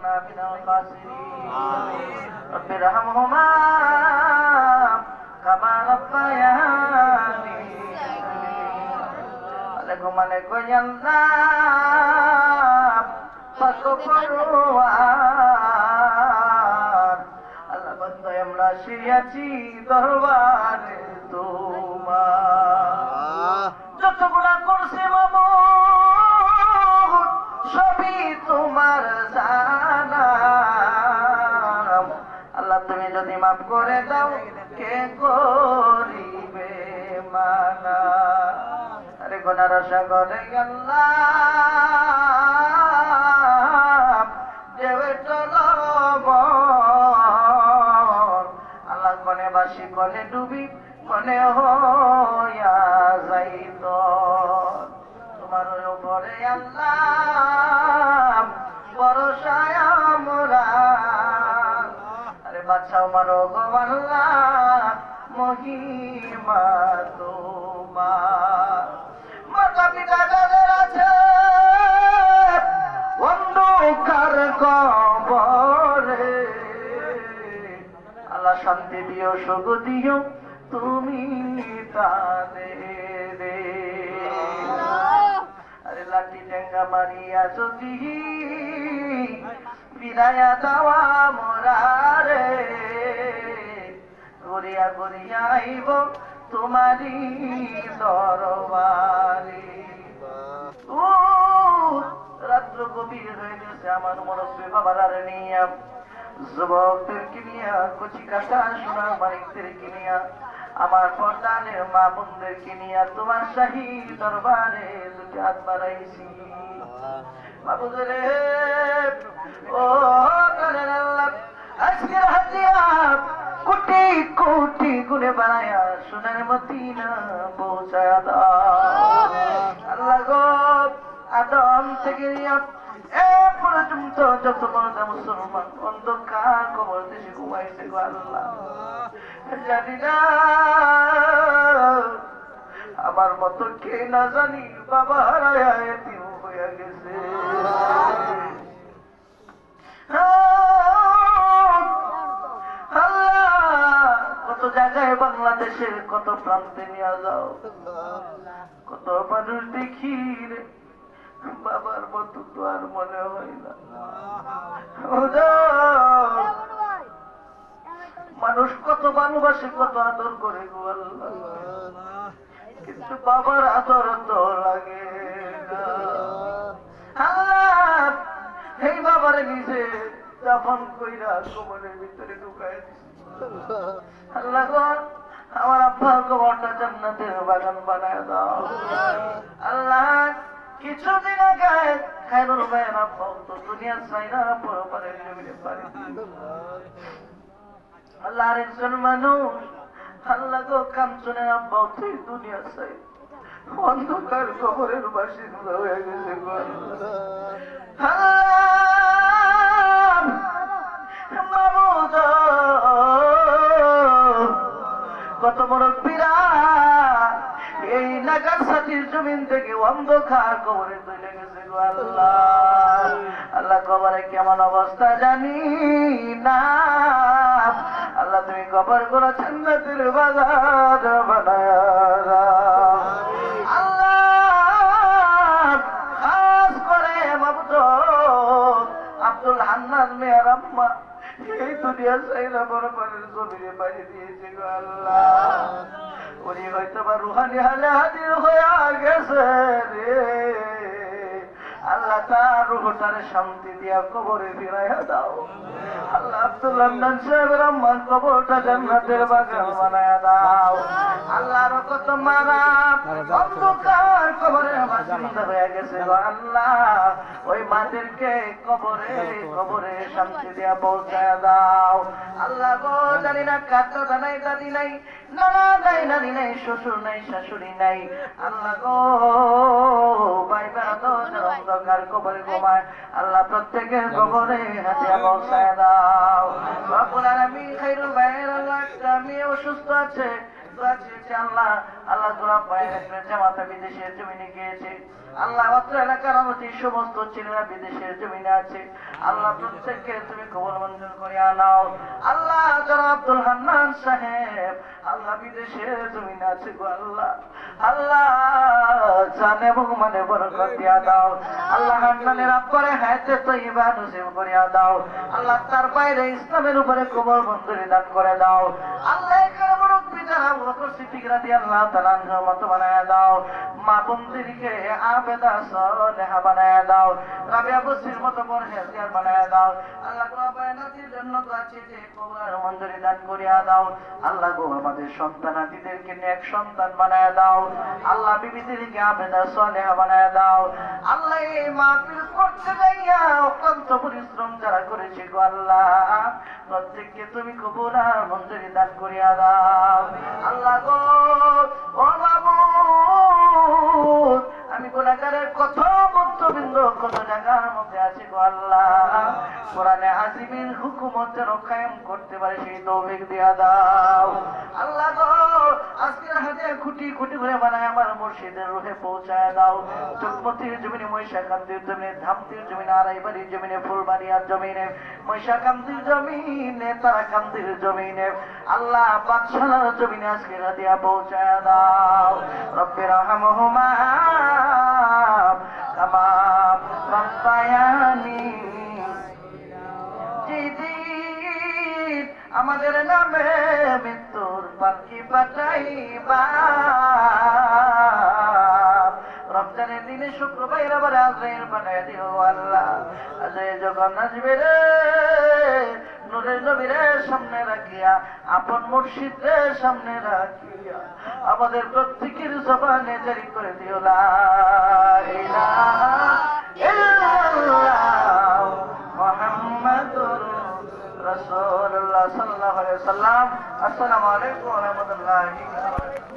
كنا من الخاسرين رب ارحمهما كما ربياني عليكم عليكم يا الله فكفروا আল্লাহ বান্দায় আমরা শিয়াছি দরবারে তোমার যত গুনাহ করছি মাবুদ সবই তোমার জানা আল্লাহ তুমি যদি মাফ করে দাও কে করিবে মানা আরে গুনার সাগরে আল্লাহ দেবে চলব আল্লাহ কনে বাসি কনে ডুবি কনে হইয়া যাইত তোমার উপরে আল্লাহ ভরসায় আমরা আরে বাচ্চাও মারো গো আল্লাহ মহিমা তোমার মাতা পিতা যাদের আছে অন্ধকার কবরে আল্লাহ শান্তি দিও সুখ দিও তুমি তাদের আরে লাঠি ঠেঙ্গা মারিয়া যদি বিদায়া দেওয়া মোরারে ঘুরিয়া ঘুরিয়া আইব তোমারি দরবারে ও রাত্র গভীর হয়ে গেছে আমার মুরব্বী বাবার নিয়া যুবকদেরকে নিয়া কচি কাটা সোনার মানিকদেরকে নিয়া আমার পর্দানের মা বোনদেরকে নিয়া তোমার শাহী দরবারে দুটি হাত বাড়াইছি মাবুদরে ও করেন আল্লাহ আজকের হাতিয়া কোটি কোটি গুণে বানায়া সোনার মদিনা পৌঁছায়া দাও আল্লাহ গো আদম থেকে নিয়া এ পর্যন্ত যত বড় মুসলমান অন্ধকার কবর দেশে ঘুমাইছে গো আল্লাহ জানি না আমার মতো কে না জানি বাবা হারায়া এতিম হইয়া গেছে কত জায়গায় বাংলাদেশের কত প্রান্তে নিয়ে যাও কত মানুষ দেখি রে বাবার মতো তো আর মনে হয় না মানুষ কত ভালোবাসে কত আদর করে গো আল্লাহ কিন্তু বাবার আদর তো লাগে না আল্লাহ এই বাবারে নিজে দাফন কইরা কবরের ভিতরে ঢুকায় দিছে আল্লাহ গো আমার আব্বার কবরটা জান্নাতের বাগান বানায় দাও আল্লাহ কিছুদিন আগে খায়রুল ভাইয়ের আব্বা তো দুনিয়ার চাইনা পরপারের জমিনে পারি আল্লাহ আরেকজন মানুষ আল্লাহ গো কাঞ্চনের আব্বা তুই দুনিয়ার চাই অন্ধকার কবরের বাসিন্দা হয়ে গেছে গো কত বড় পীরা এই নাগার সাথীর জমিন থেকে অন্ধকার কবরে চলে গেছে গো আল্লাহ আল্লাহ কবরে কেমন অবস্থা জানি না আল্লাহ তুমি কবর গুলো জান্নাতের বাগান বানায়া দাও আল্লাহ খাস করে মাবুদ আব্দুল হান্নান মেয়ের আম্মা এই দুনিয়া চাইনা বড় পানির জমিনে পানি দিয়েছে গো আল্লাহ উনি হয়তো বা রুহানি হালে হাজির হয়ে গেছে রে আল্লাহ তার রুহটারে শান্তি দিয়া কবরে ফিরাইয়া দাও আল্লাহ আব্দুল হান্নান সাহেবের আম্মার কবরটা জান্নাতের বাগান বানায়া দাও আল্লাহর কত মারা অন্ধকার কবরে বাসিন্দা হয়ে গেছে গো আল্লাহ ওই মাদেরকে কবরে কবরে শান্তি দিয়া পৌঁছায়া দাও আল্লাহ গো জানি না কার দাদা নাই দাদি নাই নানা নাই নানি নাই শ্বশুর নাই শাশুড়ি নাই আল্লাহ গো ভাই বেড়াতো অন্ধকার কবরে ঘুমায় আল্লাহ প্রত্যেকের কবরে হাতে পৌঁছায় দাও রব্বুল আলামিন খায়রুল ভাইয়ের আল্লাহ একটা মেয়ে অসুস্থ আছে দোয়া চেয়েছে আল্লাহ। আল্লাহ গোলাপ ভাইয়ের জামাতা বিদেশের জমিনে গিয়েছে আল্লাহ। অত্র এলাকার আমার যে সমস্ত ছেলেরা বিদেশের জমিনে আছে আল্লাহ প্রত্যেককে তুমি কবুল মঞ্জুর করিয়া নাও আল্লাহ। যারা আব্দুল হান্নান সাহেব আল্লাহ বিদেশের জমিনে আছে গো আল্লাহ, আল্লাহ জান এবং মানে বরকত দিয়া দাও আল্লাহ। হান্নানের আব্বারে হায়াতে তয়্যিবা নসিব করিয়া দাও আল্লাহ। তার বাইরে ইসলামের উপরে কবুল মঞ্জুরি দান করে দাও আল্লাহ। এখানে মুরব্বি যারা আবু বকর সিদ্দিক রাদিয়াল্লাহু তাআলা আনহুর মত বানায়া দাও। মা বোনদেরকে আবেদা সালেহা বানায়া দাও। রাবিয়া বসির মত পরহেজগার বানায়া দাও আল্লাহ। বায়নাতির জন্য দোয়া চেয়ে কবুল মঞ্জুরি দান করিয়া দাও আল্লাহ গো। আমাদের সন্তানাদিদেরকে নেক সন্তান বানায়া দাও আল্লাহ। বিবিদেরকে আবেদা সালেহা বানায়া দাও আল্লাহ। এই মাহফিল করতে যাইয়া অত্যন্ত পরিশ্রম যারা করেছে গো আল্লাহ, প্রত্যেককে তুমি কবুল আর মঞ্জুরি দান করিয়া দাও আল্লাহ গো। ও মাবুদ, আমি গুনাহগারের কত বন্ধুবৃন্দ কত জায়গার মধ্যে আছি গো আল্লাহ। কোরআনে আজিমের হুকুমতের কায়েম করতে পারে সেই তৌফিক দিয়া দাও আল্লাহ গো। আজকের হাতে খুঁটি খুঁটি করে বানায় আমার মুর্শিদের রুহে পৌঁছায় দাও। চকমতির জমিনে, মহিষাকান্দির জমিনে, ধামতির জমিনে, আড়াইবাড়ির জমিনে, ফুলবাড়িয়ার জমিনে, মহিষাকান্দির জমিনে, তারাকান্দির জমিনে আল্লাহ বাদশালার জমিনে আজকের দিয়া পৌঁছায় দাও। রব্বির রহমহুমা কামা রাব্বায়ানি যেদিন আমাদের নামে মৃত্যুর পাখি পাঠাইবা। রমজানের দিনে শুক্রবার আবার আজরাইল পাঠাই দিও আল্লাহ। আজরাইল যখন আসবে রে নূরের নবীর সামনে রাখিয়া, আপন মুর্শিদের সামনে রাখিয়া আমাদের প্রত্যেকের জবানে জারি করে দিও লা ইলাহা ইল্লাল্লাহ মুহাম্মাদুর রাসূলুল্লাহ সাল্লাল্লাহু আলাইহি ওয়াসাল্লাম। আসসালামু আলাইকুম ওয়া রাহমাতুল্লাহি